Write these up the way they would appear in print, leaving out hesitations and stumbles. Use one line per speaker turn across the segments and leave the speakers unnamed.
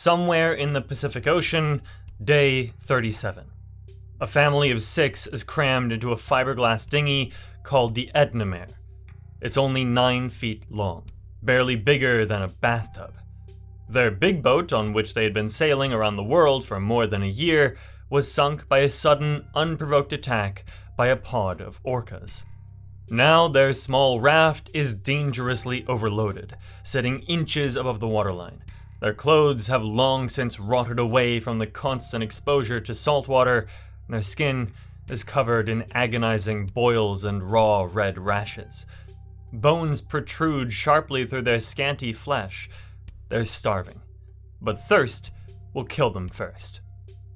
Somewhere in the Pacific Ocean, day 37. A family of 6 is crammed into a fiberglass dinghy called the Ednamere. It's only 9 feet long, barely bigger than a bathtub. Their big boat, on which they had been sailing around the world for more than a year, was sunk by a sudden, unprovoked attack by a pod of orcas. Now their small raft is dangerously overloaded, sitting inches above the waterline. Their clothes have long since rotted away from the constant exposure to salt water, and their skin is covered in agonizing boils and raw red rashes. Bones protrude sharply through their scanty flesh. They're starving, but thirst will kill them first.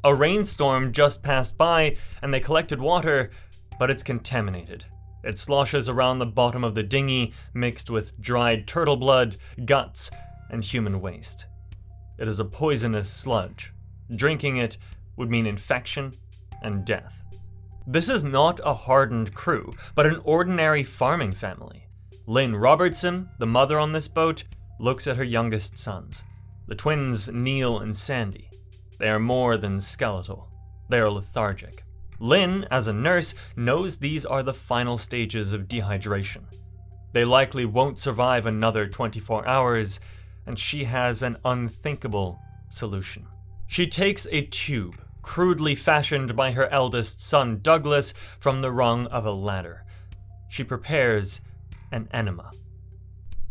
A rainstorm just passed by, and they collected water, but it's contaminated. It sloshes around the bottom of the dinghy, mixed with dried turtle blood, guts, and human waste. It is a poisonous sludge. Drinking it would mean infection and death. This is not a hardened crew, but an ordinary farming family. Lynn Robertson, the mother on this boat, looks at her youngest sons, the twins Neil and Sandy. They are more than skeletal. They are lethargic. Lynn, as a nurse, knows these are the final stages of dehydration. They likely won't survive another 24 hours, and she has an unthinkable solution. She takes a tube, crudely fashioned by her eldest son Douglas from the rung of a ladder. She prepares an enema.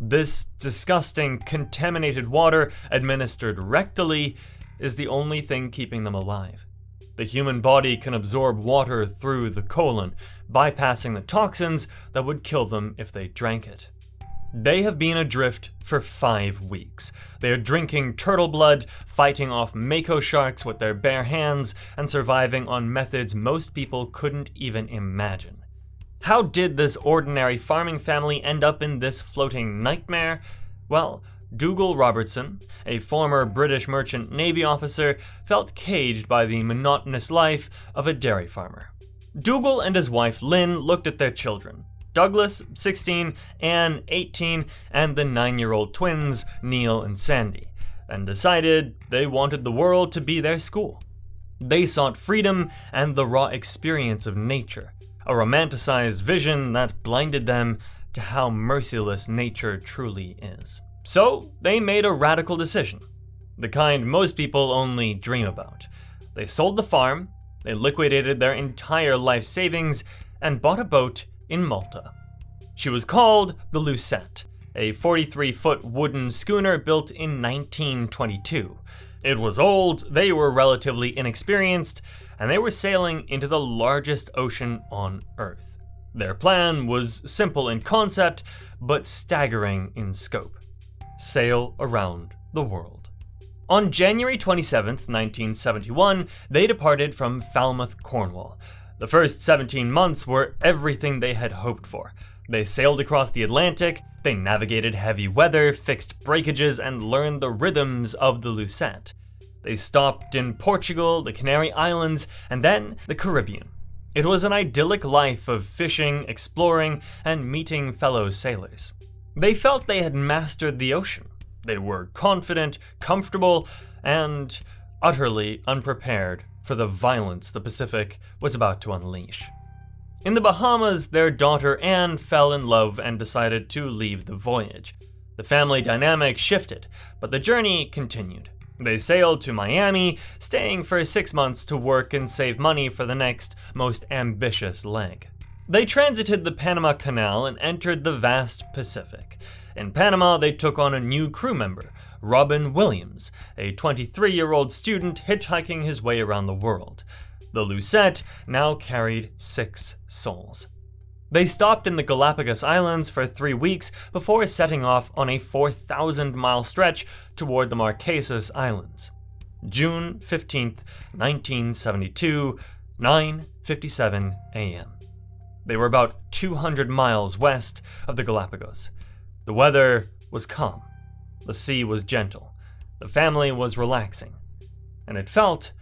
This disgusting, contaminated water, administered rectally, is the only thing keeping them alive. The human body can absorb water through the colon, bypassing the toxins that would kill them if they drank it. They have been adrift for 5 weeks. They are drinking turtle blood, fighting off mako sharks with their bare hands, and surviving on methods most people couldn't even imagine. How did this ordinary farming family end up in this floating nightmare? Well, Dougal Robertson, a former British merchant navy officer, felt caged by the monotonous life of a dairy farmer. Dougal and his wife Lynn looked at their children, Douglas, 16, Anne, 18, and the 9-year-old twins, Neil and Sandy, and decided they wanted the world to be their school. They sought freedom and the raw experience of nature, a romanticized vision that blinded them to how merciless nature truly is. So, they made a radical decision, the kind most people only dream about. They sold the farm, they liquidated their entire life savings, and bought a boat in Malta. She was called the Lucette, a 43-foot wooden schooner built in 1922. It was old, they were relatively inexperienced, and they were sailing into the largest ocean on Earth. Their plan was simple in concept, but staggering in scope. Sail around the world. On January 27, 1971, they departed from Falmouth, Cornwall. The first 17 months were everything they had hoped for. They sailed across the Atlantic, they navigated heavy weather, fixed breakages, and learned the rhythms of the Lucette. They stopped in Portugal, the Canary Islands, and then the Caribbean. It was an idyllic life of fishing, exploring, and meeting fellow sailors. They felt they had mastered the ocean. They were confident, comfortable, and utterly unprepared for the violence the Pacific was about to unleash. In the Bahamas, their daughter Anne fell in love and decided to leave the voyage. The family dynamic shifted, but the journey continued. They sailed to Miami, staying for 6 months to work and save money for the next, most ambitious leg. They transited the Panama Canal and entered the vast Pacific. In Panama, they took on a new crew member, Robin Williams, a 23-year-old student hitchhiking his way around the world. The Lucette now carried 6 souls. They stopped in the Galapagos Islands for 3 weeks before setting off on a 4,000-mile stretch toward the Marquesas Islands. June 15, 1972, 9:57 a.m. They were about 200 miles west of the Galapagos. The weather was calm. The sea was gentle. The family was relaxing. And it felt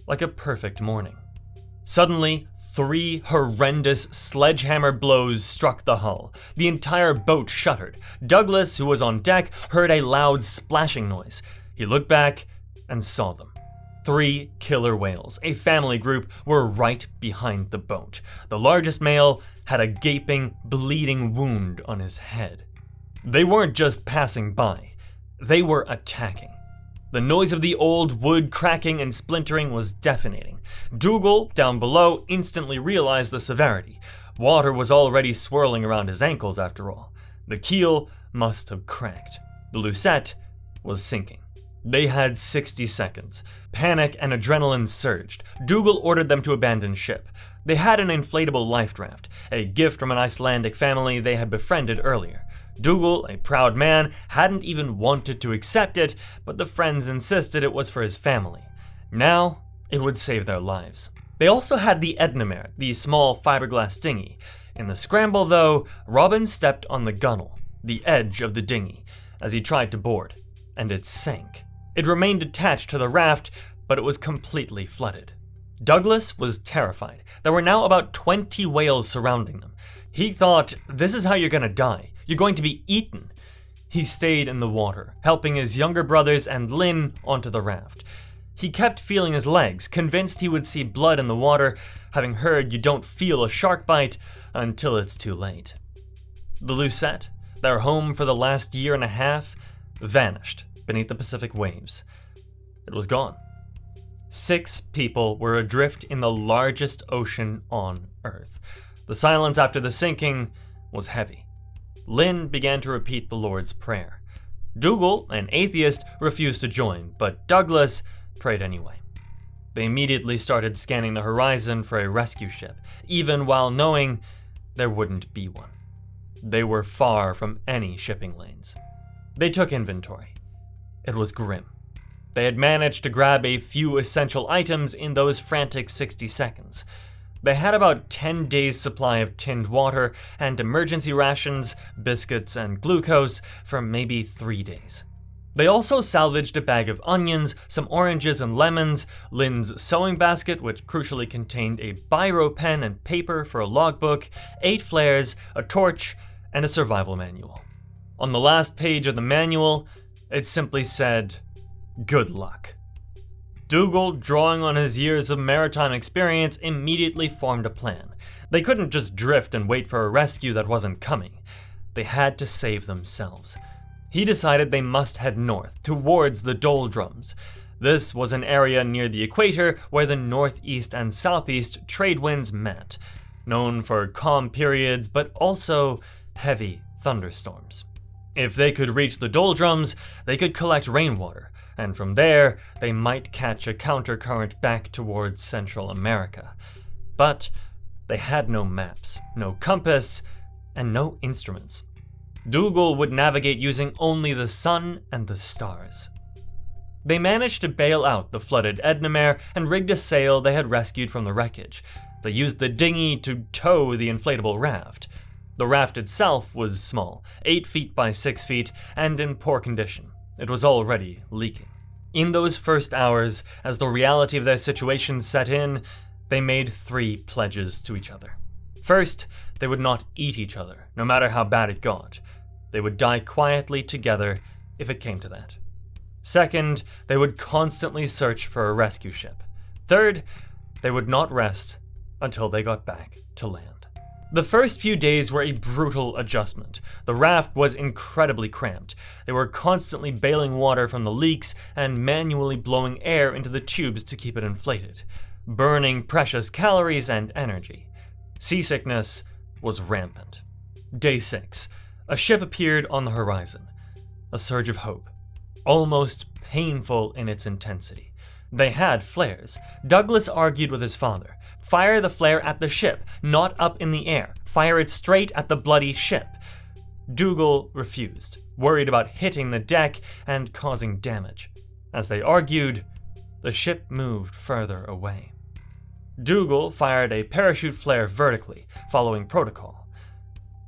like a perfect morning. Suddenly, 3 horrendous sledgehammer blows struck the hull. The entire boat shuddered. Douglas, who was on deck, heard a loud splashing noise. He looked back and saw them. 3 killer whales, a family group, were right behind the boat. The largest male had a gaping, bleeding wound on his head. They weren't just passing by, they were attacking. The noise of the old wood cracking and splintering was deafening. Dougal, down below, instantly realized the severity. Water was already swirling around his ankles after all. The keel must have cracked. The Lucette was sinking. They had 60 seconds. Panic and adrenaline surged. Dougal ordered them to abandon ship. They had an inflatable life raft, a gift from an Icelandic family they had befriended earlier. Dougal, a proud man, hadn't even wanted to accept it, but the friends insisted it was for his family. Now, it would save their lives. They also had the Ednamere, the small fiberglass dinghy. In the scramble, though, Robin stepped on the gunwale, the edge of the dinghy, as he tried to board, and it sank. It remained attached to the raft, but it was completely flooded. Douglas was terrified. There were now about 20 whales surrounding them. He thought, this is how you're gonna die. You're going to be eaten. He stayed in the water, helping his younger brothers and Lynn onto the raft. He kept feeling his legs, convinced he would see blood in the water, having heard you don't feel a shark bite until it's too late. The Lucette, their home for the last year and a half, vanished beneath the Pacific waves. It was gone. 6 people were adrift in the largest ocean on Earth. The silence after the sinking was heavy. Lynn began to repeat the Lord's Prayer. Dougal, an atheist, refused to join, but Douglas prayed anyway. They immediately started scanning the horizon for a rescue ship, even while knowing there wouldn't be one. They were far from any shipping lanes. They took inventory. It was grim. They had managed to grab a few essential items in those frantic 60 seconds. They had about 10 days' supply of tinned water and emergency rations, biscuits, and glucose for maybe 3 days. They also salvaged a bag of onions, some oranges and lemons, Lynn's sewing basket, which crucially contained a biro pen and paper for a logbook, 8 flares, a torch, and a survival manual. On the last page of the manual, it simply said, "Good luck." Dougal, drawing on his years of maritime experience, immediately formed a plan. They couldn't just drift and wait for a rescue that wasn't coming. They had to save themselves. He decided they must head north, towards the doldrums. This was an area near the equator where the northeast and southeast trade winds met, known for calm periods but also heavy thunderstorms. If they could reach the doldrums, they could collect rainwater, and from there, they might catch a countercurrent back towards Central America. But they had no maps, no compass, and no instruments. Dougal would navigate using only the sun and the stars. They managed to bail out the flooded Ednamere and rigged a sail they had rescued from the wreckage. They used the dinghy to tow the inflatable raft. The raft itself was small, 8 feet by 6 feet, and in poor condition. It was already leaking. In those first hours, as the reality of their situation set in, they made 3 pledges to each other. First, they would not eat each other, no matter how bad it got. They would die quietly together if it came to that. Second, they would constantly search for a rescue ship. Third, they would not rest until they got back to land. The first few days were a brutal adjustment. The raft was incredibly cramped. They were constantly bailing water from the leaks and manually blowing air into the tubes to keep it inflated, burning precious calories and energy. Seasickness was rampant. Day 6. A ship appeared on the horizon. A surge of hope, almost painful in its intensity. They had flares. Douglas argued with his father. Fire the flare at the ship, not up in the air. Fire it straight at the bloody ship. Dougal refused, worried about hitting the deck and causing damage. As they argued, the ship moved further away. Dougal fired a parachute flare vertically, following protocol,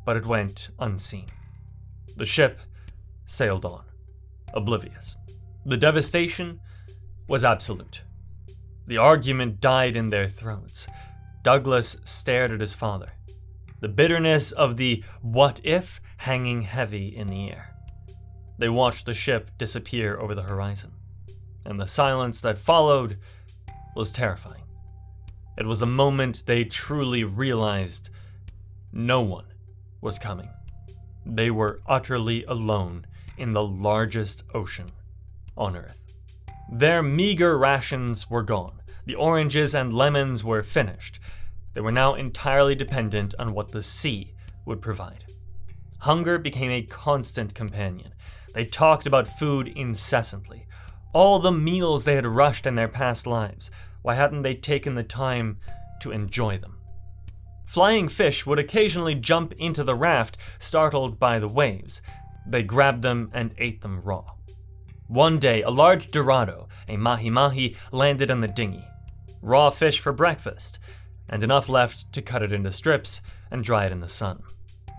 but it went unseen. The ship sailed on, oblivious. The devastation was absolute. The argument died in their throats. Douglas stared at his father, the bitterness of the what if hanging heavy in the air. They watched the ship disappear over the horizon. and the silence that followed was terrifying. It was the moment they truly realized no one was coming. They were utterly alone in the largest ocean on Earth. Their meager rations were gone. The oranges and lemons were finished. They were now entirely dependent on what the sea would provide. Hunger became a constant companion. They talked about food incessantly. All the meals they had rushed in their past lives. Why hadn't they taken the time to enjoy them? Flying fish would occasionally jump into the raft, startled by the waves. They grabbed them and ate them raw. One day, a large dorado, a mahi-mahi, landed in the dinghy. Raw fish for breakfast, and enough left to cut it into strips and dry it in the sun.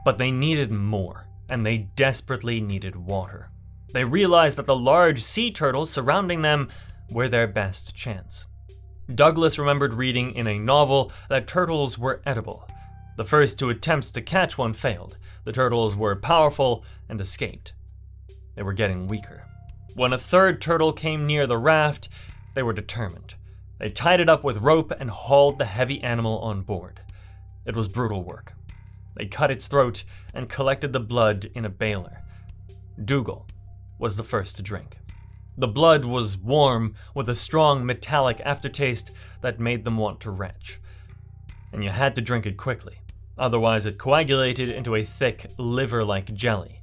But they needed more, and they desperately needed water. They realized that the large sea turtles surrounding them were their best chance. Douglas remembered reading in a novel that turtles were edible. The first two attempts to catch one failed. The turtles were powerful and escaped. They were getting weaker. When a third turtle came near the raft, they were determined. They tied it up with rope and hauled the heavy animal on board. It was brutal work. They cut its throat and collected the blood in a baler. Dougal was the first to drink. The blood was warm with a strong metallic aftertaste that made them want to retch. And you had to drink it quickly, otherwise it coagulated into a thick, liver-like jelly.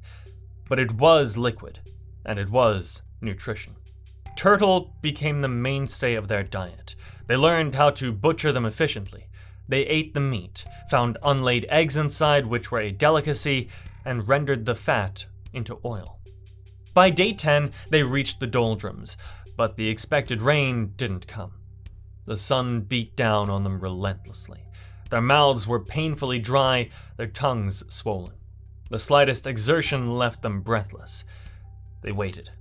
But it was liquid, and it was nutrition. Turtle became the mainstay of their diet. They learned how to butcher them efficiently. They ate the meat, found unlaid eggs inside, which were a delicacy, and rendered the fat into oil. By day 10, they reached the doldrums, but the expected rain didn't come. The sun beat down on them relentlessly. Their mouths were painfully dry, their tongues swollen. The slightest exertion left them breathless. They waited.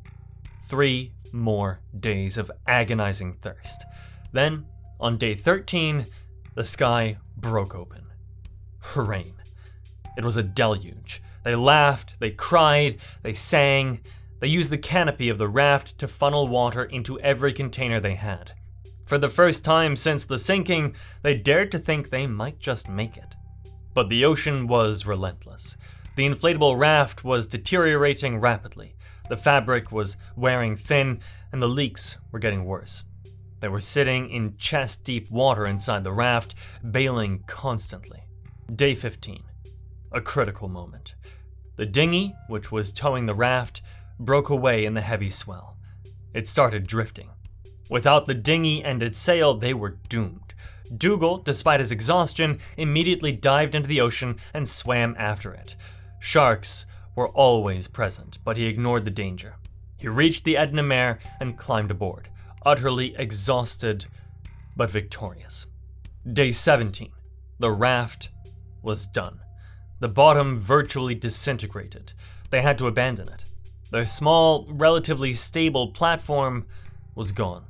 3 more days of agonizing thirst. Then, on day 13, the sky broke open. Rain. It was a deluge. They laughed, they cried, they sang. They used the canopy of the raft to funnel water into every container they had. For the first time since the sinking, they dared to think they might just make it. But the ocean was relentless. The inflatable raft was deteriorating rapidly. The fabric was wearing thin, and the leaks were getting worse. They were sitting in chest-deep water inside the raft, bailing constantly. Day 15. A critical moment. The dinghy, which was towing the raft, broke away in the heavy swell. It started drifting. Without the dinghy and its sail, they were doomed. Dougal, despite his exhaustion, immediately dived into the ocean and swam after it. Sharks were always present, but he ignored the danger. He reached the Edna Mare and climbed aboard, utterly exhausted but victorious. Day 17. The raft was done. The bottom virtually disintegrated. They had to abandon it. Their small, relatively stable platform was gone.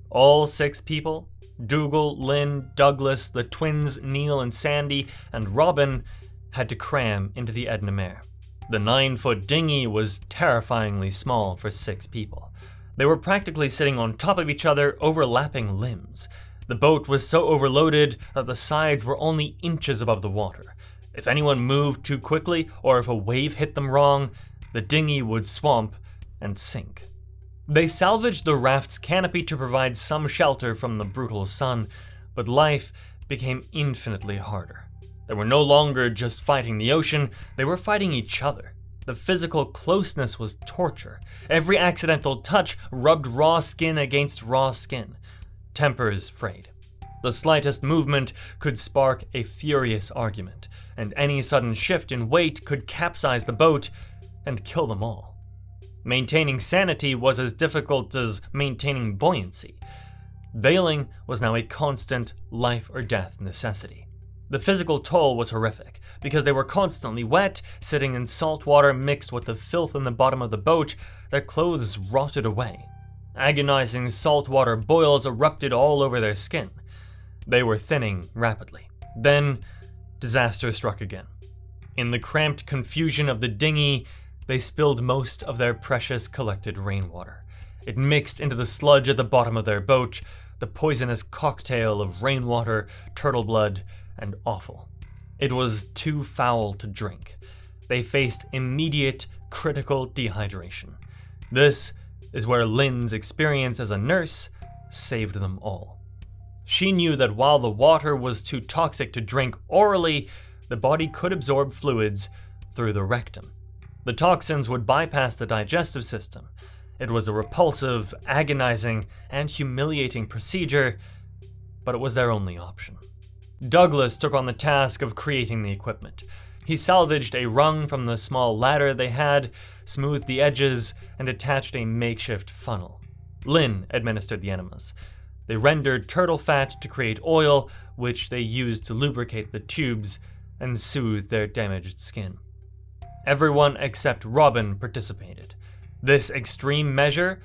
All 6 people, Dougal, Lynn, Douglas, the twins Neil and Sandy, and Robin, had to cram into the Edna Mare. The 9-foot dinghy was terrifyingly small for 6 people. They were practically sitting on top of each other, overlapping limbs. The boat was so overloaded that the sides were only inches above the water. If anyone moved too quickly, or if a wave hit them wrong, the dinghy would swamp and sink. They salvaged the raft's canopy to provide some shelter from the brutal sun, but life became infinitely harder. They were no longer just fighting the ocean, they were fighting each other. The physical closeness was torture. Every accidental touch rubbed raw skin against raw skin. Tempers frayed. The slightest movement could spark a furious argument, and any sudden shift in weight could capsize the boat and kill them all. Maintaining sanity was as difficult as maintaining buoyancy. Bailing was now a constant life-or-death necessity. The physical toll was horrific, because they were constantly wet, sitting in salt water mixed with the filth in the bottom of the boat. Their clothes rotted away. Agonizing saltwater boils erupted all over their skin. They were thinning rapidly. Then, disaster struck again. In the cramped confusion of the dinghy, they spilled most of their precious collected rainwater. It mixed into the sludge at the bottom of their boat, the poisonous cocktail of rainwater, turtle blood, and offal. It was too foul to drink. They faced immediate, critical dehydration. This is where Lynn's experience as a nurse saved them all. She knew that while the water was too toxic to drink orally, the body could absorb fluids through the rectum. The toxins would bypass the digestive system. It was a repulsive, agonizing, and humiliating procedure, but it was their only option. Douglas took on the task of creating the equipment. He salvaged a rung from the small ladder they had, smoothed the edges, and attached a makeshift funnel. Lynn administered the enemas. They rendered turtle fat to create oil, which they used to lubricate the tubes and soothe their damaged skin. Everyone except Robin participated. This extreme measure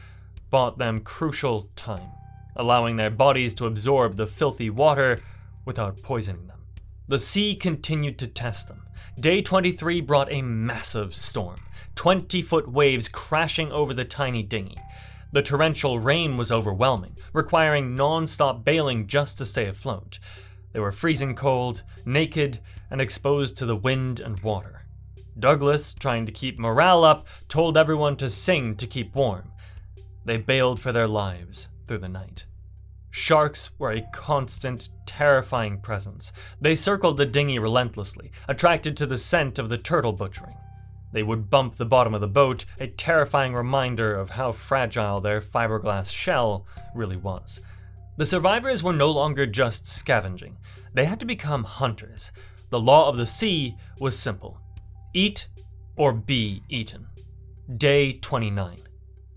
bought them crucial time, allowing their bodies to absorb the filthy water without poisoning them. The sea continued to test them. Day 23 brought a massive storm, 20-foot waves crashing over the tiny dinghy. The torrential rain was overwhelming, requiring non-stop bailing just to stay afloat. They were freezing cold, naked, and exposed to the wind and water. Douglas, trying to keep morale up, told everyone to sing to keep warm. They bailed for their lives through the night. Sharks were a constant, terrifying presence. They circled the dinghy relentlessly, attracted to the scent of the turtle butchering. They would bump the bottom of the boat, a terrifying reminder of how fragile their fiberglass shell really was. The survivors were no longer just scavenging. They had to become hunters. The law of the sea was simple: eat or be eaten. Day 29.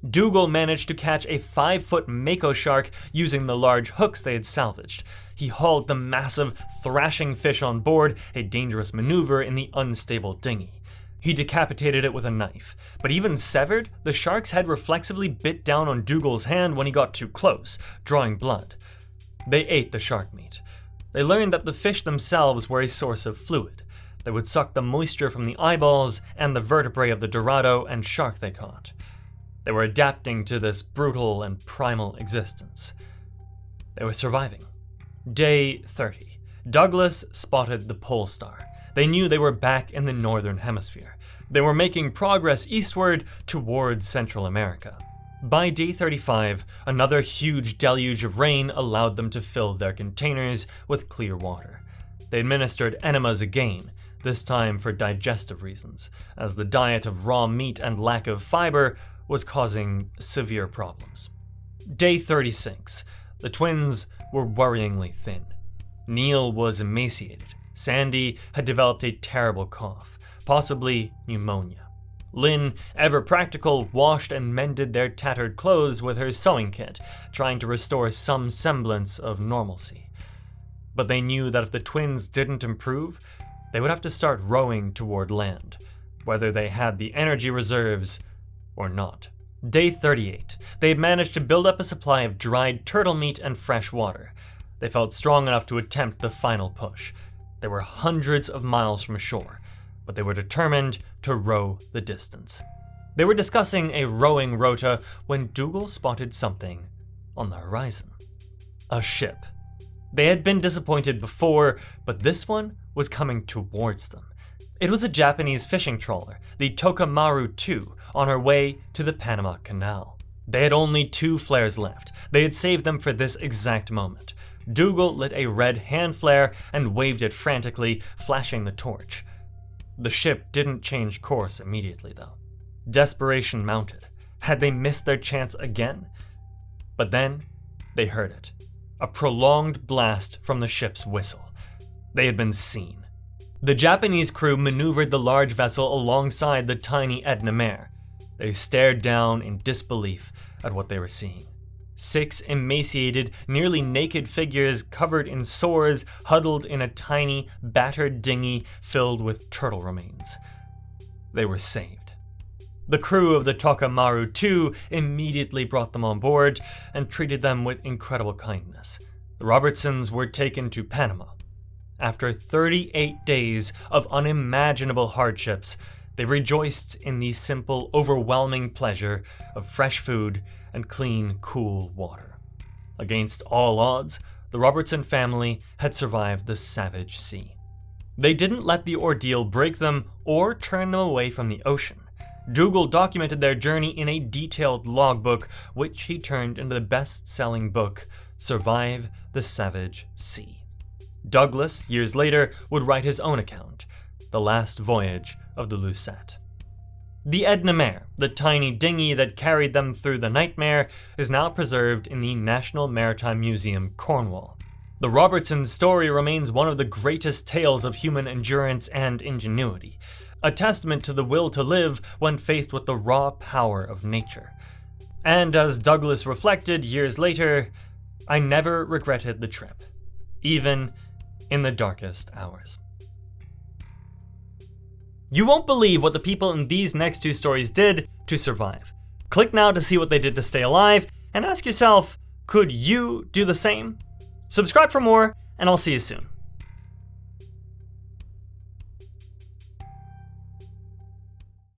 Dougal managed to catch a 5-foot mako shark using the large hooks they had salvaged. He hauled the massive, thrashing fish on board, a dangerous maneuver in the unstable dinghy. He decapitated it with a knife, but even severed, the shark's head reflexively bit down on Dougal's hand when he got too close, drawing blood. They ate the shark meat. They learned that the fish themselves were a source of fluid. They would suck the moisture from the eyeballs and the vertebrae of the dorado and shark they caught. They were adapting to this brutal and primal existence. They were surviving. Day 30. Douglas spotted the pole star. They knew they were back in the northern hemisphere. They were making progress eastward towards Central America. By day 35, another huge deluge of rain allowed them to fill their containers with clear water. They administered enemas again, this time for digestive reasons, as the diet of raw meat and lack of fiber was causing severe problems. Day 36. The twins were worryingly thin. Neil was emaciated. Sandy had developed a terrible cough, possibly pneumonia. Lynn, ever practical, washed and mended their tattered clothes with her sewing kit, trying to restore some semblance of normalcy. But they knew that if the twins didn't improve, they would have to start rowing toward land, whether they had the energy reserves or not. Day 38. They had managed to build up a supply of dried turtle meat and fresh water. They felt strong enough to attempt the final push. They were hundreds of miles from shore, but they were determined to row the distance. They were discussing a rowing rota when Dougal spotted something on the horizon. A ship. They had been disappointed before, but this one was coming towards them. It was a Japanese fishing trawler, the Tokamaru II, on her way to the Panama Canal. They had only 2 flares left. They had saved them for this exact moment. Dougal lit a red hand flare and waved it frantically, flashing the torch. The ship didn't change course immediately, though. Desperation mounted. Had they missed their chance again? But then, they heard it. A prolonged blast from the ship's whistle. They had been seen. The Japanese crew maneuvered the large vessel alongside the tiny Edna Mare. They stared down in disbelief at what they were seeing. 6 emaciated, nearly naked figures covered in sores huddled in a tiny, battered dinghy filled with turtle remains. They were saved. The crew of the Tokamaru II immediately brought them on board and treated them with incredible kindness. The Robertsons were taken to Panama. After 38 days of unimaginable hardships, they rejoiced in the simple, overwhelming pleasure of fresh food and clean, cool water. Against all odds, the Robertson family had survived the savage sea. They didn't let the ordeal break them or turn them away from the ocean. Dougal documented their journey in a detailed logbook, which he turned into the best-selling book, Survive the Savage Sea. Douglas, years later, would write his own account, The Last Voyage of the Lucette. The Edna Mare, the tiny dinghy that carried them through the nightmare, is now preserved in the National Maritime Museum, Cornwall. The Robertson story remains one of the greatest tales of human endurance and ingenuity, a testament to the will to live when faced with the raw power of nature. And as Douglas reflected years later, I never regretted the trip, even in the darkest hours. You won't believe what the people in these next two stories did to survive. Click now to see what they did to stay alive, and ask yourself, could you do the same? Subscribe for more, and I'll see you soon.